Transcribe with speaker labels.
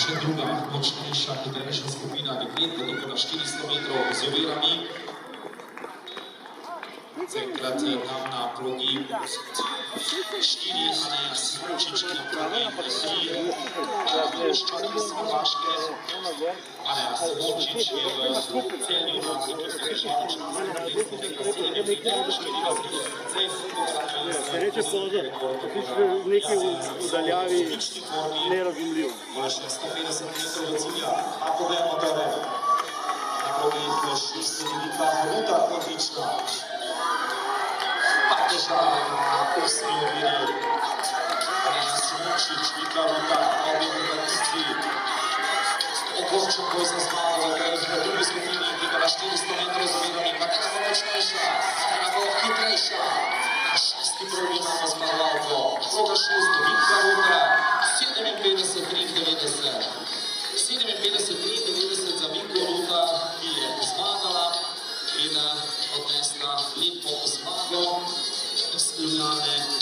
Speaker 1: še druga močnejša, hitrejša skupina deklet, bo tako na 400 metrov z ovirami. Zaenkrat tam na progi 4 Simočič, ki pravi vsi Ploščak iz Hrvaške, Anja Simočič je v Celju na
Speaker 2: Reče so, da v neki udaljavi nerazumljiv.
Speaker 1: Še 150 metrov do cilja, a poglejmo torej. Na progi 6 Vika Ruta Kontična. Pateža na 8 oviri. Anja Simočič, Vika Ruta, obi vrtitvi. Ogorčen boj za zmago v drugi skupini, ki pa na 400 metrov z ovirami, katera bo močnejša, katera bo hitrejša. Na 6. progi imamo zmagovalko. Proga 6, Vika Ruta, 57-93. 57-93 za Viko Ruta, ki je zmagala in odnesla lepo zmago iz Ljubljane.